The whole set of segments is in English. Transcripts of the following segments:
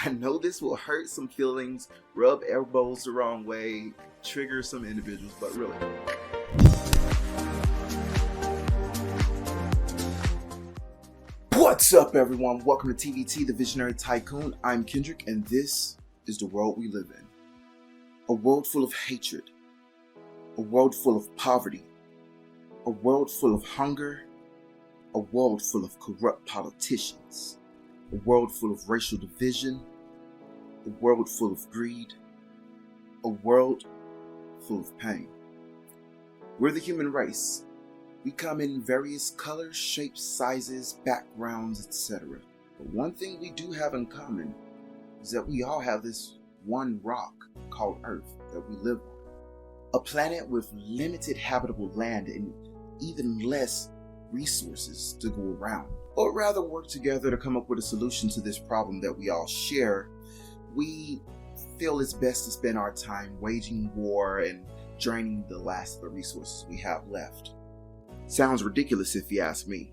I know this will hurt some feelings, rub elbows the wrong way, trigger some individuals, but really. What's up, everyone? Welcome to TVT, the Visionary Tycoon. I'm Kendrick, and this is the world we live in. A world full of hatred, a world full of poverty, a world full of hunger, a world full of corrupt politicians, a world full of racial division, a world full of greed, a world full of pain. We're the human race. We come in various colors, shapes, sizes, backgrounds, etc. But one thing we do have in common is that we all have this one rock called Earth that we live on. A planet with limited habitable land and even less resources to go around. Or rather work together to come up with a solution to this problem that we all share. We feel it's best to spend our time waging war and draining the last of the resources we have left. Sounds ridiculous if you ask me.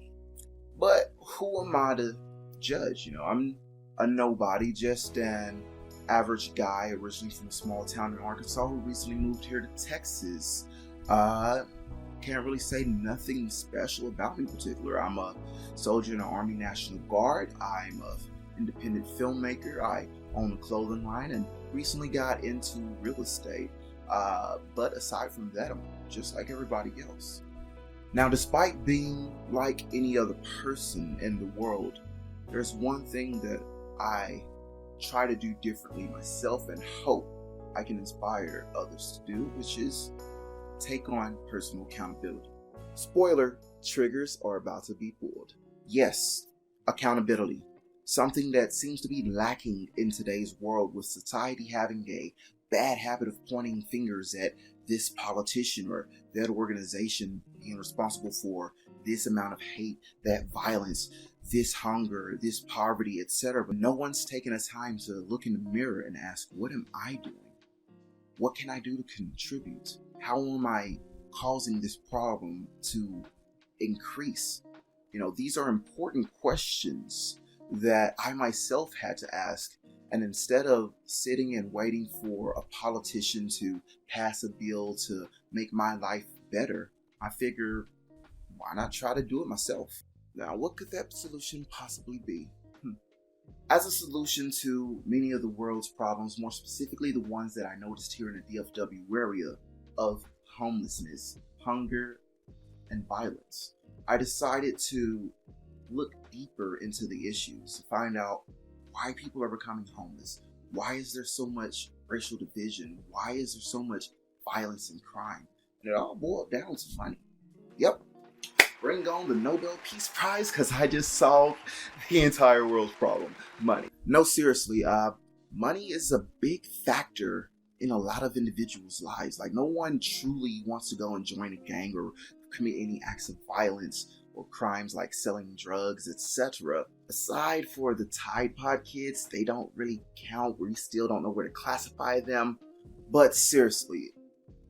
But who am I to judge? I'm a nobody, just an average guy originally from a small town in Arkansas who recently moved here to Texas. Can't really say nothing special about me in particular. I'm a soldier in the Army National Guard. I'm an independent filmmaker. I own a clothing line and recently got into real estate. But aside from that, I'm just like everybody else. Now, despite being like any other person in the world, there's one thing that I try to do differently myself and hope I can inspire others to do, which is take on personal accountability. Spoiler, triggers are about to be pulled. Yes, accountability. Something that seems to be lacking in today's world, with society having a bad habit of pointing fingers at this politician or that organization being responsible for this amount of hate, that violence, this hunger, this poverty, etc. But no one's taken a time to look in the mirror and ask, what am I doing? What can I do to contribute? How am I causing this problem to increase? These are important questions that I myself had to ask. And instead of sitting and waiting for a politician to pass a bill to make my life better, I figure, why not try to do it myself? Now, what could that solution possibly be? As a solution to many of the world's problems, more specifically the ones that I noticed here in the DFW area of homelessness, hunger, and violence, I decided to look deeper into the issues to find out why people are becoming homeless. Why is there so much racial division? Why is there so much violence and crime? And it all boiled down to money. Yep. Bring on the Nobel Peace Prize, because I just solved the entire world's problem. Money. No, seriously, money is a big factor in a lot of individuals' lives. Like, no one truly wants to go and join a gang or commit any acts of violence or crimes like selling drugs, etc. Aside for the Tide Pod kids, they don't really count. We still don't know where to classify them. But seriously,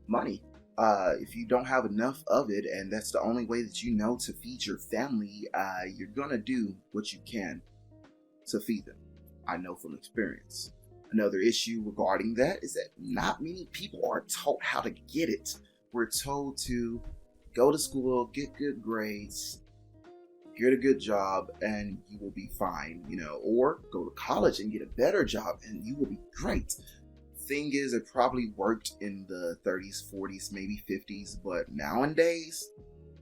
money. If you don't have enough of it, and that's the only way that you know to feed your family, you're gonna do what you can to feed them. I know from experience. Another issue regarding that is that not many people are taught how to get it. We're told to go to school, get good grades, get a good job, and you will be fine, or go to college and get a better job and you will be great. Thing is, it probably worked in the 30s, 40s, maybe 50s, but nowadays,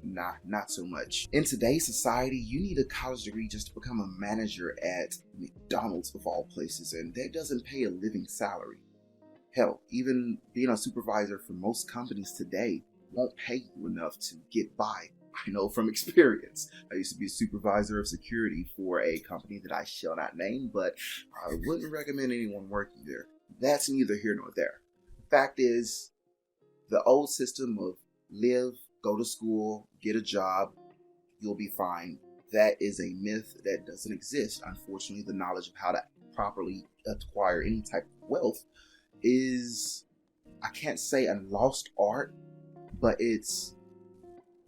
not so much. In today's society, you need a college degree just to become a manager at McDonald's of all places, and that doesn't pay a living salary. Hell, even being a supervisor for most companies today won't pay you enough to get by. I know from experience. I used to be a supervisor of security for a company that I shall not name, but I wouldn't recommend anyone working there. That's neither here nor there. Fact is, the old system of live, go to school, get a job, you'll be fine, that is a myth that doesn't exist. Unfortunately, the knowledge of how to properly acquire any type of wealth is, I can't say a lost art, but it's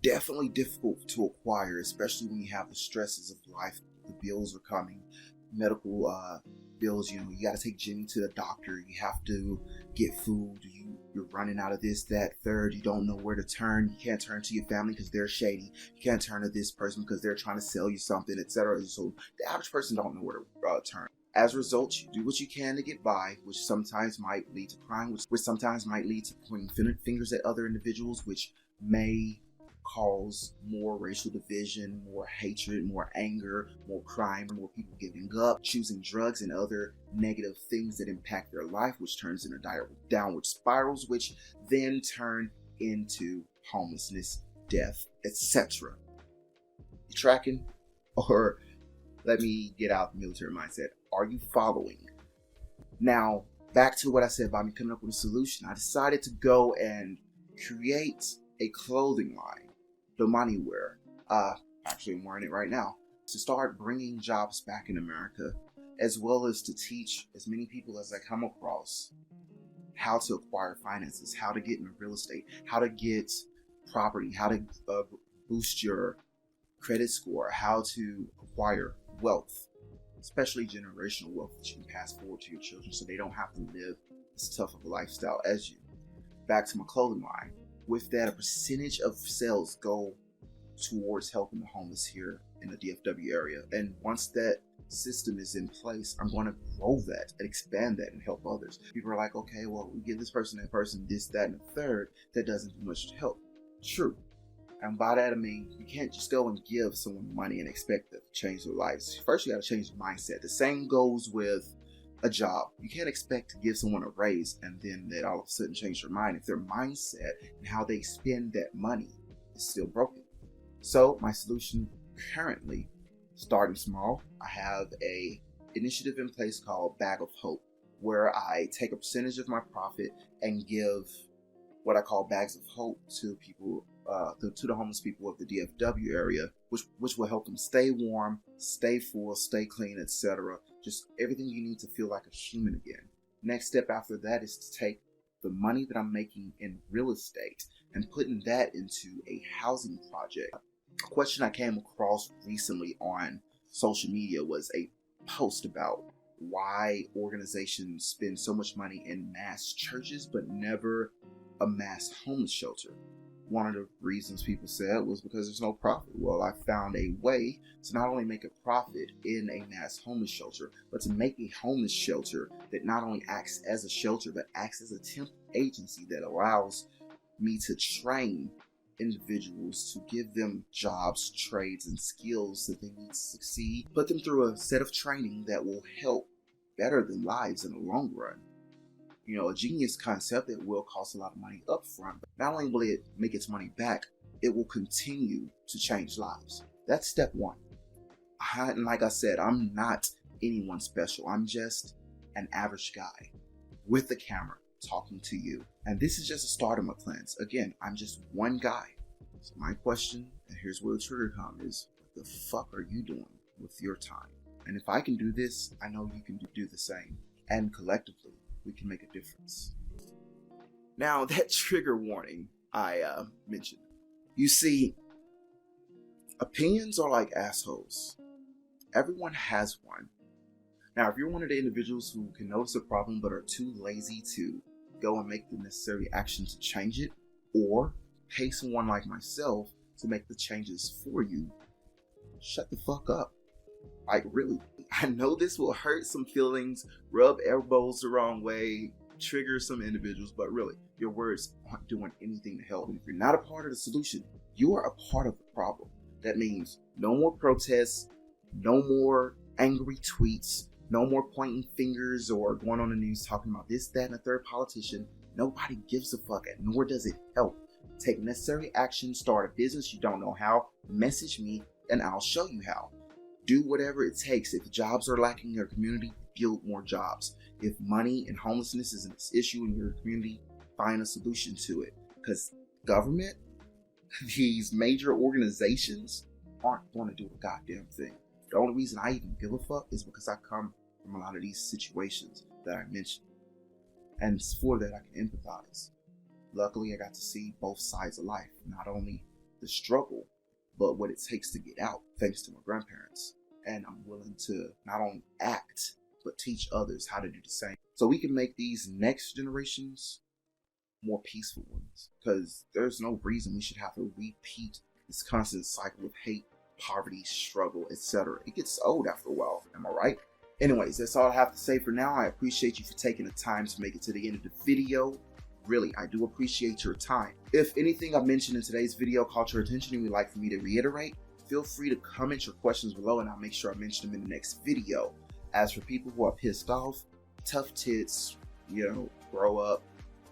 definitely difficult to acquire, especially when you have the stresses of life. The bills are coming, medical bills. You know, you got to take Jimmy to the doctor. You have to get food. You're running out of this, that, third. You don't know where to turn. You can't turn to your family because they're shady. You can't turn to this person because they're trying to sell you something, etc. So the average person don't know where to turn. As a result, you do what you can to get by, which sometimes might lead to crime, which sometimes might lead to pointing fingers at other individuals, which may cause more racial division, more hatred, more anger, more crime, more people giving up, choosing drugs and other negative things that impact their life, which turns into downward spirals, which then turn into homelessness, death, etc. You tracking? Or let me get out the military mindset. Are you following? Now, back to what I said about me coming up with a solution. I decided to go and create a clothing line, Domani Wear. Actually, I'm wearing it right now. To start bringing jobs back in America, as well as to teach as many people as I come across how to acquire finances, how to get into real estate, how to get property, how to boost your credit score, how to acquire wealth, especially generational wealth that you can pass forward to your children so they don't have to live as tough of a lifestyle as you. Back to my clothing line. With that, a percentage of sales go towards helping the homeless here in the DFW area. And once that system is in place, I'm going to grow that and expand that and help others. People are like, okay, well, we give this person, that person, this, that, and the third. That doesn't do much to help. True. And by that, I mean, you can't just go and give someone money and expect them to change their lives. First, you got to change your mindset. The same goes with a job. You can't expect to give someone a raise and then that all of a sudden change their mind if their mindset and how they spend that money is still broken. So my solution currently, starting small, I have a initiative in place called Bag of Hope, where I take a percentage of my profit and give what I call bags of hope to people, to the homeless people of the DFW area, which will help them stay warm, stay full, stay clean, etc. Just everything you need to feel like a human again. Next step after that is to take the money that I'm making in real estate and putting that into a housing project. A question I came across recently on social media was a post about why organizations spend so much money in mass churches but never a mass homeless shelter. One of the reasons people said was because there's no profit. Well, I found a way to not only make a profit in a mass homeless shelter, but to make a homeless shelter that not only acts as a shelter, but acts as a temp agency that allows me to train individuals, to give them jobs, trades, and skills that they need to succeed, put them through a set of training that will help better their lives in the long run. You know, a genius concept that will cost a lot of money up front, but not only will it make its money back, it will continue to change lives. That's step one. And like I said, I'm not anyone special. I'm just an average guy with a camera talking to you. And this is just a start of my plans. Again, I'm just one guy. So my question, and here's where the trigger comes, is what the fuck are you doing with your time? And if I can do this, I know you can do the same. And collectively, we can make a difference. Now, that trigger warning I mentioned. You see, opinions are like assholes. Everyone has one. Now, if you're one of the individuals who can notice a problem but are too lazy to go and make the necessary action to change it, or pay someone like myself to make the changes for you, shut the fuck up. Like, really. I know this will hurt some feelings, rub elbows the wrong way, trigger some individuals, but really, your words aren't doing anything to help. And if you're not a part of the solution, you are a part of the problem. That means no more protests, no more angry tweets, no more pointing fingers or going on the news talking about this, that, and a third politician. Nobody gives a fuck, nor does it help. Take necessary action, start a business you don't know how, message me, and I'll show you how. Do whatever it takes. If jobs are lacking in your community, build more jobs. If money and homelessness is an issue in your community, find a solution to it. Because government, these major organizations, aren't going to do a goddamn thing. The only reason I even give a fuck is because I come from a lot of these situations that I mentioned. And for that, I can empathize. Luckily, I got to see both sides of life. Not only the struggle, but what it takes to get out, thanks to my grandparents. And I'm willing to not only act, but teach others how to do the same. So we can make these next generations more peaceful ones. Because there's no reason we should have to repeat this constant cycle of hate, poverty, struggle, etc. It gets old after a while, am I right? Anyways, that's all I have to say for now. I appreciate you for taking the time to make it to the end of the video. Really, I do appreciate your time. If anything I mentioned in today's video caught your attention and you'd like for me to reiterate, feel free to comment your questions below and I'll make sure I mention them in the next video. As for people who are pissed off, tough tits, grow up,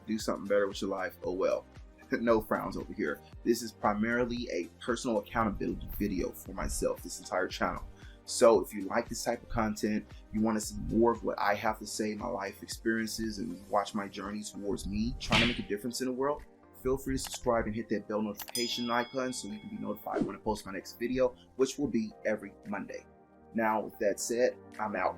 do something better with your life, oh well. No frowns over here. This is primarily a personal accountability video for myself, this entire channel. So if you like this type of content, you want to see more of what I have to say, my life experiences, and watch my journey towards me trying to make a difference in the world, feel free to subscribe and hit that bell notification icon so you can be notified when I post my next video, which will be every Monday. Now, with that said, I'm out.